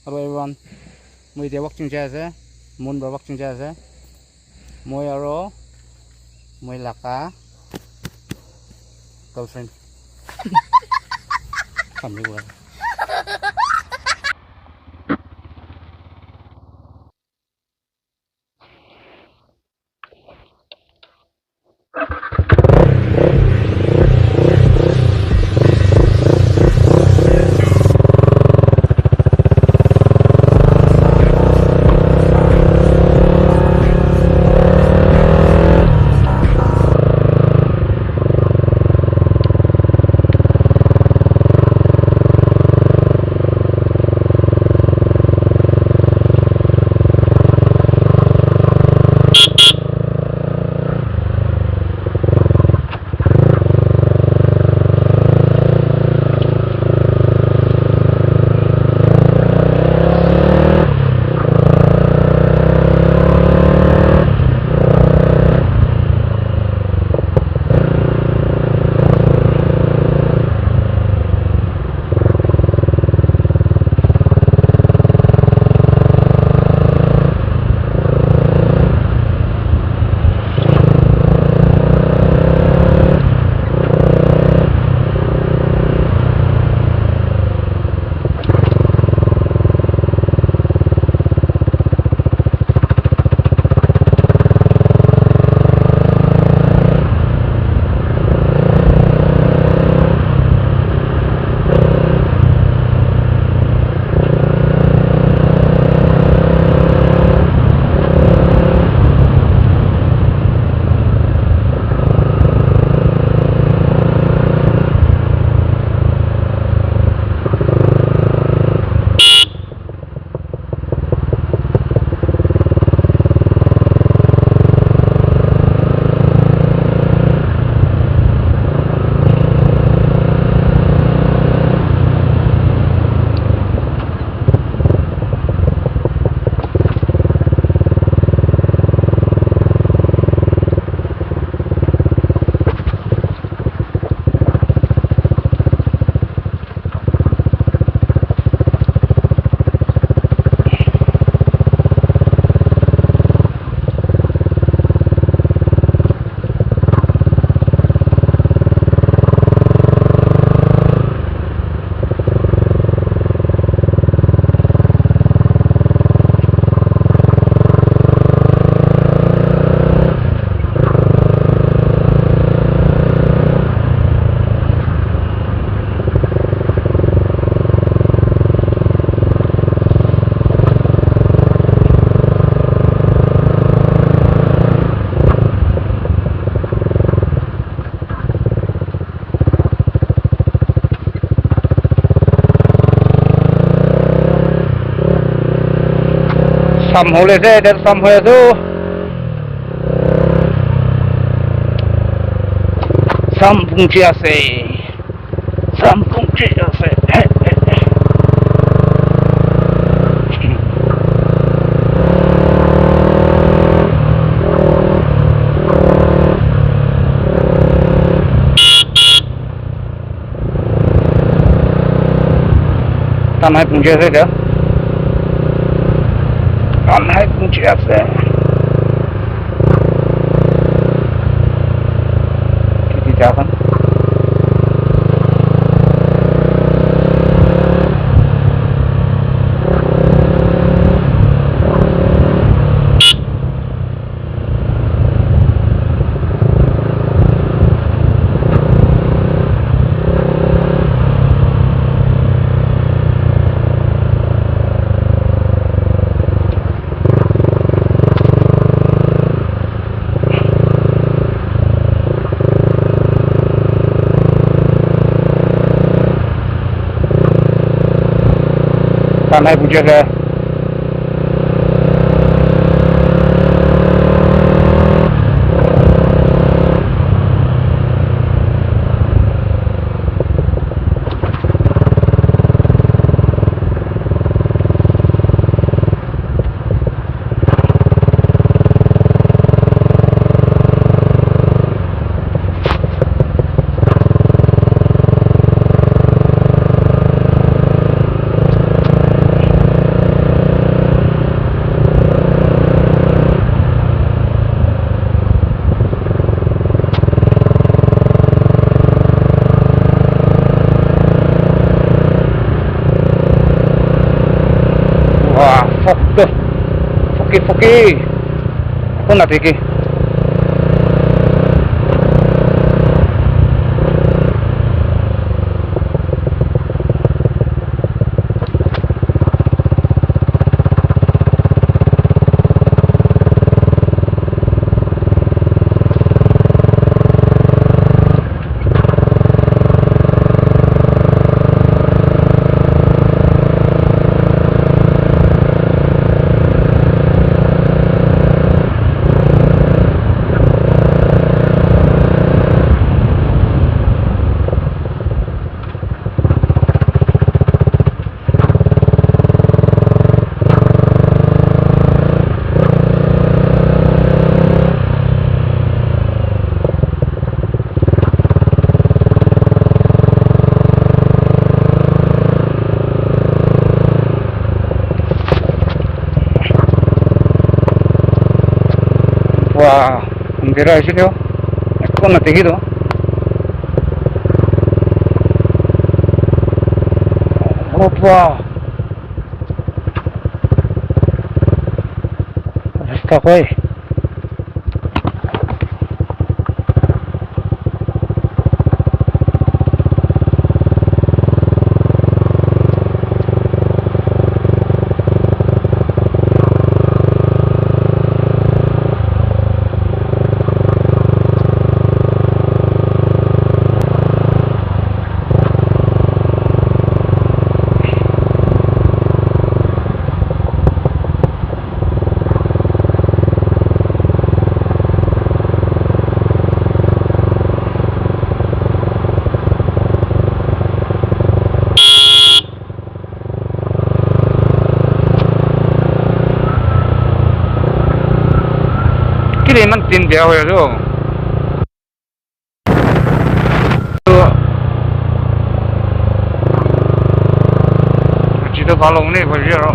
Hello everyone. Moi dia walking jai ase. Moon bar walking jai ase. Moi aro moi laka girlfriend. Kami buat. Sam hole se der sam hoye tu sam pungchi ase tanai pungchi ase dia tanai pungchi ase kiti jakan tanai pungchi ase Tuh, Fuki. Aku nggak tiki. Wah, andera di sini oh. Aku nggak tinggi tuh. Opa, resta koi. Kiri man tin dia hoy do. Chỉ được vào lồng này phải rồi.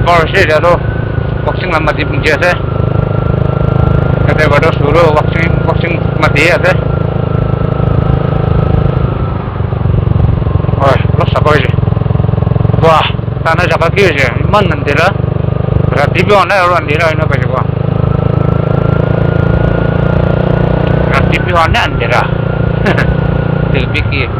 Porsche dia tu boxing lama di pinggir saya. Kata baru suruh boxing mati ya saya. Oh, los apa je? Wah, tanah jaga kiri je. Mana nanti lah? Berarti biar orang dia ini apa je gua? Berarti biar nanti lah. Terpikir.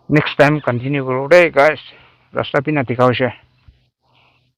next time continue karo deh guys, rasta pina dikhaw she.